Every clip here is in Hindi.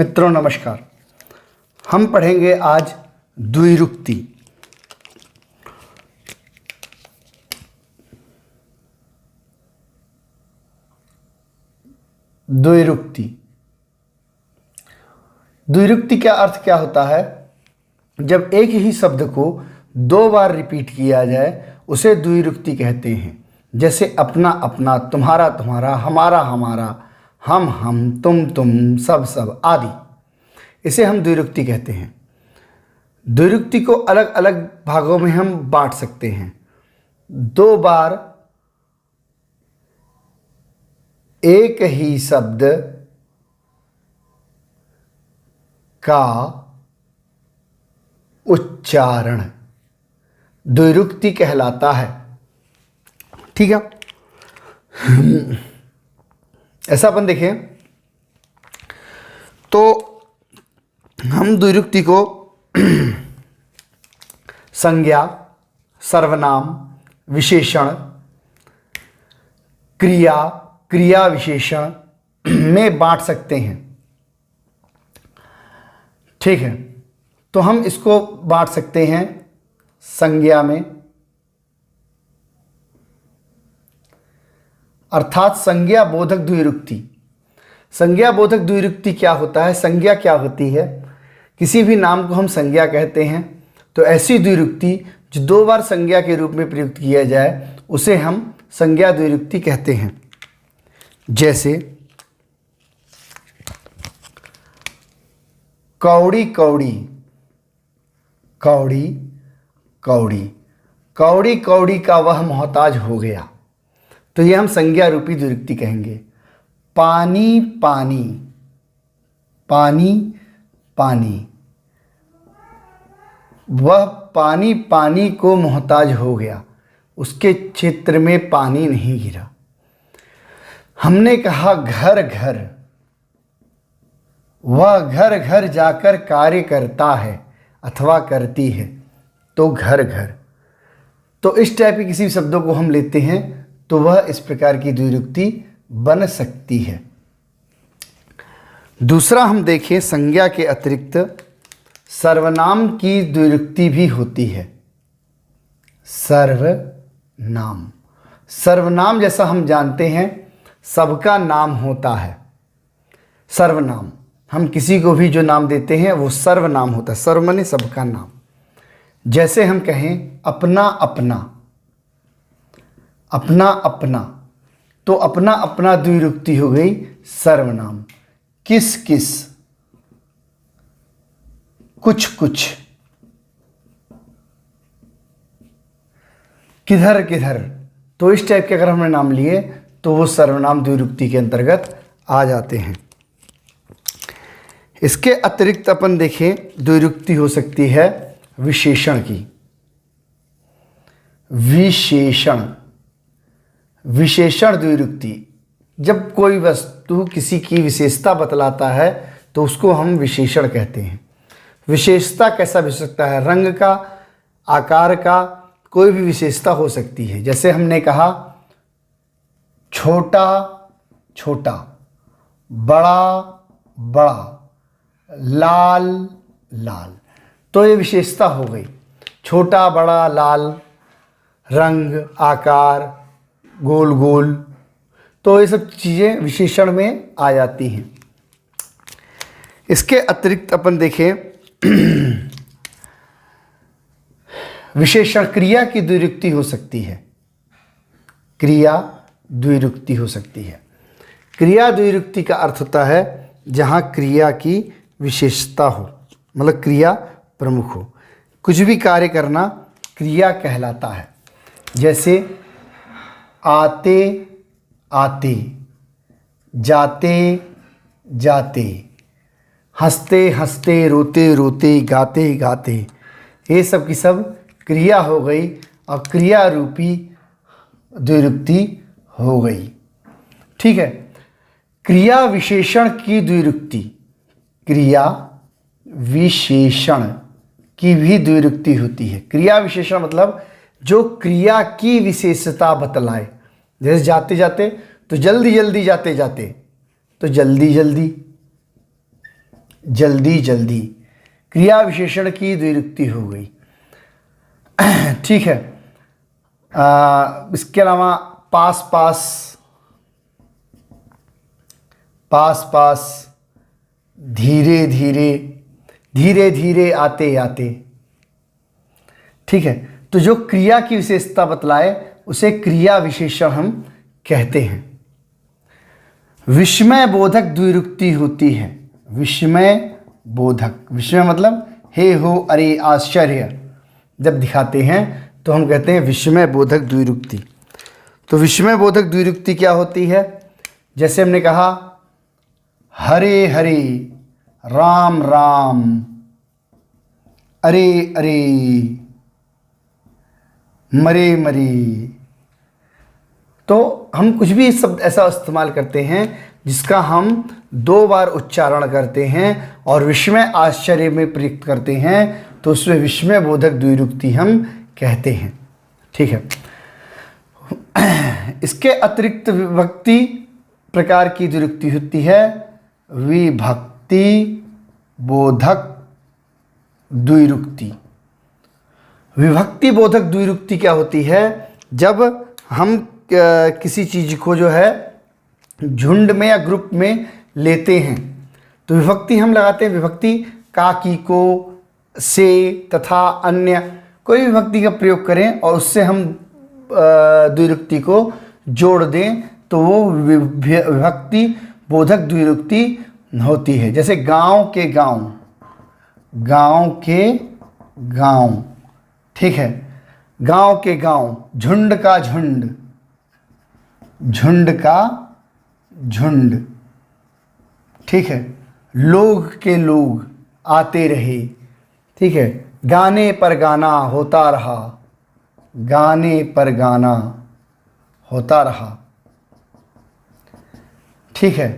मित्रों नमस्कार। हम पढ़ेंगे आज द्विरुक्ति। द्विरुक्ति द्विरुक्ति का अर्थ क्या होता है? जब एक ही शब्द को दो बार रिपीट किया जाए उसे द्विरुक्ति कहते हैं। जैसे अपना अपना, तुम्हारा तुम्हारा, हमारा हमारा, हम तुम सब सब आदि, इसे हम द्विरुक्ति कहते हैं। द्विरुक्ति को अलग अलग भागों में हम बांट सकते हैं। दो बार एक ही शब्द का उच्चारण द्विरुक्ति कहलाता है। ठीक है, ऐसा अपन देखें तो हम द्विरुक्ति को संज्ञा, सर्वनाम, विशेषण, क्रिया, क्रिया विशेषण में बांट सकते हैं। ठीक है, तो हम इसको बांट सकते हैं संज्ञा में, अर्थात संज्ञा बोधक द्विरुक्ति। संज्ञा बोधक द्विरुक्ति क्या होता है? संज्ञा क्या होती है? किसी भी नाम को हम संज्ञा कहते हैं, तो ऐसी द्विरुक्ति जो दो बार संज्ञा के रूप में प्रयुक्त किया जाए उसे हम संज्ञा द्विरुक्ति कहते हैं। जैसे कौड़ी कौड़ी, कौड़ी कौड़ी, कौड़ी कौड़ी का वह मोहताज हो गया, तो ये हम संज्ञा रूपी द्विरुक्ति कहेंगे। पानी पानी, पानी पानी, वह पानी पानी को मोहताज हो गया, उसके क्षेत्र में पानी नहीं गिरा। हमने कहा घर घर, वह घर घर जाकर कार्य करता है अथवा करती है, तो घर घर। तो इस टाइप के किसी शब्दों को हम लेते हैं तो वह इस प्रकार की द्विरुक्ति बन सकती है। दूसरा हम देखें, संज्ञा के अतिरिक्त सर्वनाम की द्विरुक्ति भी होती है। सर्वनाम, सर्वनाम जैसा हम जानते हैं सबका नाम होता है। सर्वनाम, हम किसी को भी जो नाम देते हैं वो सर्वनाम होता है। सर्व माने सबका नाम। जैसे हम कहें अपना अपना, अपना अपना, तो अपना अपना द्विरुक्ति हो गई सर्वनाम। किस किस, कुछ कुछ, किधर किधर, तो इस टाइप के अगर हमने नाम लिए तो वो सर्वनाम द्विरुक्ति के अंतर्गत आ जाते हैं। इसके अतिरिक्त अपन देखें द्विरुक्ति हो सकती है विशेषण की। विशेषण, विशेषण द्विरुक्ति, जब कोई वस्तु किसी की विशेषता बतलाता है तो उसको हम विशेषण कहते हैं। विशेषता कैसा भी हो सकता है? रंग का, आकार का, कोई भी विशेषता हो सकती है। जैसे हमने कहा छोटा छोटा, बड़ा बड़ा, लाल लाल, तो ये विशेषता हो गई। छोटा बड़ा लाल, रंग, आकार, गोल गोल, तो ये सब चीज़ें विशेषण में आ जाती हैं। इसके अतिरिक्त अपन देखें विशेषण क्रिया की द्विरुक्ति हो सकती है। क्रिया द्विरुक्ति हो सकती है। क्रिया द्विरुक्ति का अर्थ होता है जहाँ क्रिया की विशेषता हो, मतलब क्रिया प्रमुख हो। कुछ भी कार्य करना क्रिया कहलाता है। जैसे आते आते, जाते जाते, हंसते हंसते, रोते रोते, गाते गाते, ये सब की सब क्रिया हो गई और क्रिया रूपी द्विरुक्ति हो गई। ठीक है, क्रिया विशेषण की द्विरुक्ति, क्रिया विशेषण की भी द्विरुक्ति होती है। क्रिया विशेषण मतलब जो क्रिया की विशेषता बतलाए। जैसे जाते जाते, तो जल्दी जल्दी जाते जाते, तो जल्दी जल्दी, जल्दी जल्दी, क्रिया विशेषण की द्विरुक्ति हो गई। ठीक है। इसके अलावा पास पास, पास पास, धीरे धीरे, धीरे धीरे आते आते। ठीक है। तो जो क्रिया की विशेषता बतलाए उसे क्रिया विशेषण हम कहते हैं। विस्मय बोधक द्विरुक्ति होती है। विस्मय बोधक, विस्मय मतलब हे हो अरे आश्चर्य जब दिखाते हैं तो हम कहते हैं विस्मय बोधक द्विरुक्ति। तो विस्मय बोधक द्विरुक्ति क्या होती है? जैसे हमने कहा हरे हरे, राम राम, अरे अरे, मरे मरे। तो हम कुछ भी शब्द ऐसा इस्तेमाल करते हैं जिसका हम 2 बार उच्चारण करते हैं और विस्मय आश्चर्य में प्रयुक्त करते हैं, तो उसमें विस्मय बोधक द्विरुक्ति हम कहते हैं। ठीक है। इसके अतिरिक्त विभक्ति प्रकार की द्विरुक्ति होती है विभक्ति बोधक द्विरुक्ति। विभक्ति बोधक द्विरुक्ति क्या होती है? जब हम किसी चीज़ को जो है झुंड में या ग्रुप में लेते हैं तो विभक्ति हम लगाते हैं। विभक्ति का, की, को, से तथा अन्य, कोई विभक्ति का प्रयोग करें और उससे हम द्विरुक्ति को जोड़ दें तो वो विभक्ति बोधक द्विरुक्ति होती है। जैसे गांव के गांव, गांव के गांव। ठीक है। गांव के गांव, झुंड का झुंड, झुंड का झुंड। ठीक है। लोग के लोग, आते रहे। ठीक है। गाने पर गाना होता रहा, गाने पर गाना होता रहा। ठीक है।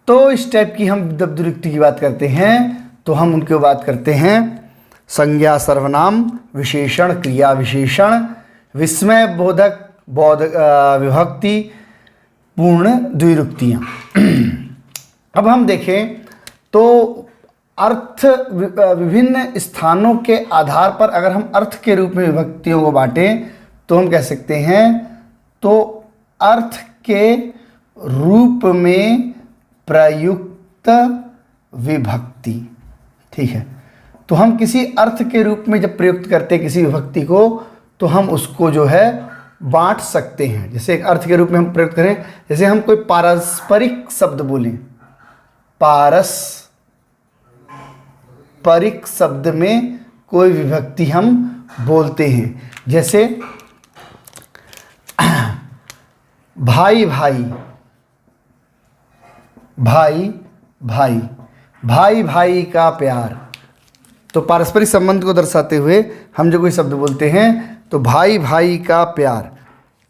तो इस टाइप की हम जब द्विरुक्ति की बात करते हैं तो हम उनकी बात करते हैं संज्ञा सर्वनाम, विशेषण क्रिया विशेषण, विस्मय बोधक विभक्ति पूर्ण द्विरुक्तियाँ। अब हम देखें तो अर्थ, विभिन्न स्थानों के आधार पर अगर हम अर्थ के रूप में विभक्तियों को बांटें तो हम कह सकते हैं तो अर्थ के रूप में प्रयुक्त विभक्ति। ठीक है। तो हम किसी अर्थ के रूप में जब प्रयुक्त करते हैं किसी विभक्ति को तो हम उसको जो है बांट सकते हैं। जैसे एक अर्थ के रूप में हम प्रयुक्त करें, जैसे हम कोई पारस्परिक शब्द बोलें, पारस्परिक शब्द में कोई विभक्ति हम बोलते हैं। जैसे भाई भाई, भाई भाई, भाई भाई का प्यार। तो पारस्परिक संबंध को दर्शाते हुए हम जो कोई शब्द बोलते हैं तो भाई भाई का प्यार,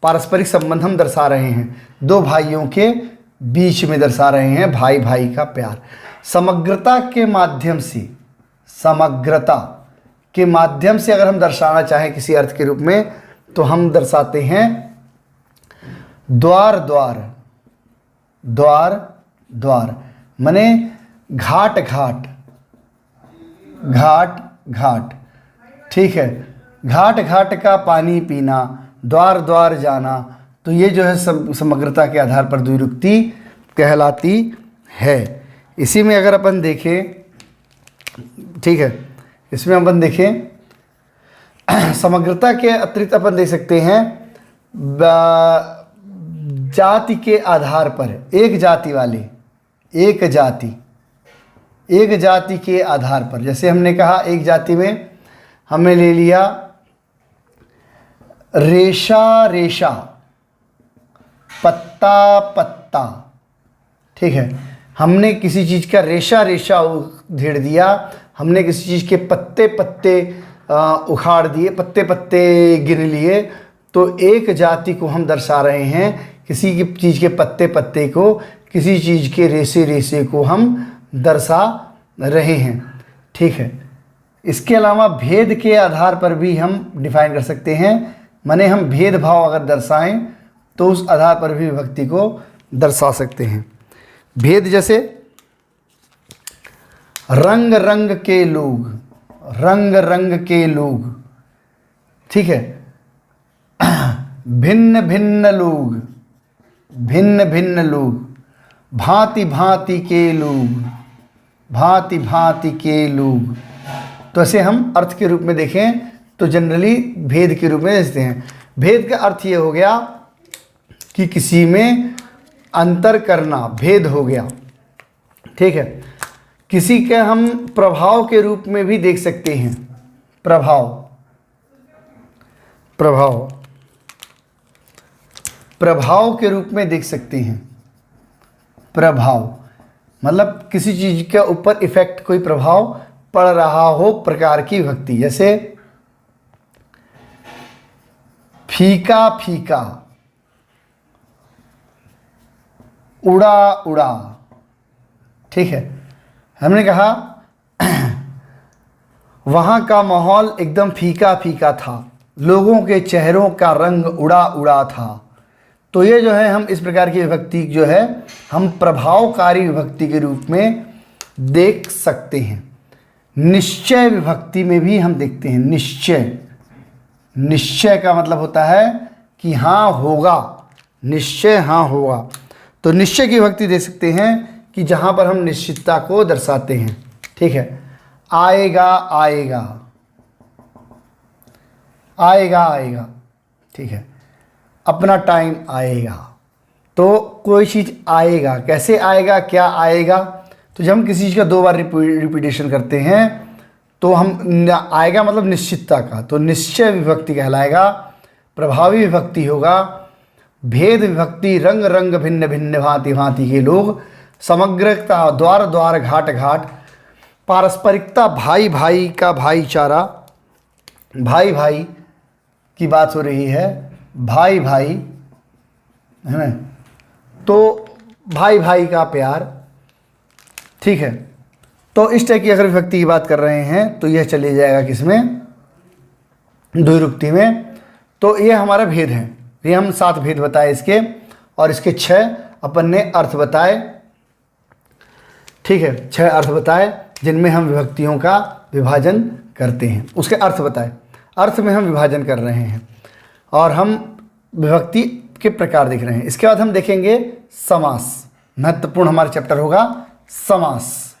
पारस्परिक संबंध हम दर्शा रहे हैं, 2 भाइयों के बीच में दर्शा रहे हैं भाई भाई का प्यार। समग्रता के माध्यम से, समग्रता के माध्यम से अगर हम दर्शाना चाहें किसी अर्थ के रूप में तो हम दर्शाते हैं द्वार द्वार, द्वार द्वार, माने घाट घाट, घाट घाट। ठीक है। घाट घाट का पानी पीना, द्वार द्वार जाना। तो ये जो है समग्रता के आधार पर द्विरुक्ति कहलाती है। इसी में अगर अपन देखें, ठीक है, इसमें अपन देखें समग्रता के अतिरिक्त अपन देख सकते हैं जाति के आधार पर, एक जाति वाले, एक जाति, एक जाति के आधार पर। जैसे हमने कहा एक जाति में हमने ले लिया रेशा रेशा, पत्ता पत्ता। ठीक है। हमने किसी चीज़ का रेशा रेशा उधेड़ दिया, हमने किसी चीज़ के पत्ते पत्ते उखाड़ दिए, पत्ते पत्ते गिन लिए, तो एक जाति को हम दर्शा रहे हैं। किसी की चीज़ के पत्ते पत्ते को, किसी चीज़ के रेशे रेशे को हम दर्शा रहे हैं। ठीक है। इसके अलावा भेद के आधार पर भी हम डिफाइन कर सकते हैं, माने हम भेदभाव अगर दर्शाएं तो उस आधार पर भी विभक्ति को दर्शा सकते हैं। भेद जैसे रंग रंग के लोग, रंग रंग के लोग, ठीक है। भिन्न भिन्न लोग, भिन्न भिन्न लोग, भांति भांति के लोग, भांति भांति के लोग। तो ऐसे हम अर्थ के रूप में देखें तो जनरली भेद के रूप में देखते हैं। भेद का अर्थ ये हो गया कि किसी में अंतर करना, भेद हो गया, ठीक है। किसी के हम प्रभाव के रूप में भी देख सकते हैं, प्रभाव, प्रभाव, प्रभाव के रूप में देख सकते हैं। प्रभाव मतलब किसी चीज के ऊपर इफेक्ट, कोई प्रभाव पड़ रहा हो प्रकार की विभक्ति। जैसे फीका फीका, उड़ा उड़ा, ठीक है। हमने कहा वहाँ का माहौल एकदम फीका फीका था, लोगों के चेहरों का रंग उड़ा उड़ा था। तो ये जो है हम इस प्रकार की विभक्ति जो है हम प्रभावकारी विभक्ति के रूप में देख सकते हैं। निश्चय विभक्ति में भी हम देखते हैं। निश्चय, निश्चय का मतलब होता है कि हाँ होगा, निश्चय हाँ होगा। तो निश्चय की विभक्ति देख सकते हैं कि जहाँ पर हम निश्चितता को दर्शाते हैं, ठीक है। आएगा आएगा, आएगा आएगा, ठीक है। अपना टाइम आएगा, तो कोई चीज़ आएगा, कैसे आएगा, क्या आएगा। तो जब हम किसी चीज़ का दो बार रिपीटेशन करते हैं तो हम आएगा मतलब निश्चितता का, तो निश्चय विभक्ति कहलाएगा। प्रभावी विभक्ति होगा भेद विभक्ति, रंग रंग भिन्न भिन्न भांति भांति के लोग, समग्रता द्वार द्वार घाट घाट, पारस्परिकता भाई भाई का भाईचारा, भाई भाई की बात हो रही है, भाई भाई है ना, तो भाई भाई का प्यार, ठीक है। तो इस टाइप की अगर विभक्ति की बात कर रहे हैं तो यह चले जाएगा किसमें, द्विरुक्ति में। तो ये हमारा भेद है। ये हम 7 भेद बताए इसके, और इसके 6 अपन ने अर्थ बताए, ठीक है। 6 अर्थ बताए जिनमें हम विभक्तियों का विभाजन करते हैं। उसके अर्थ बताए, अर्थ में हम विभाजन कर रहे हैं और हम विभक्ति के प्रकार देख रहे हैं। इसके बाद हम देखेंगे समास। महत्वपूर्ण हमारा चैप्टर होगा समास।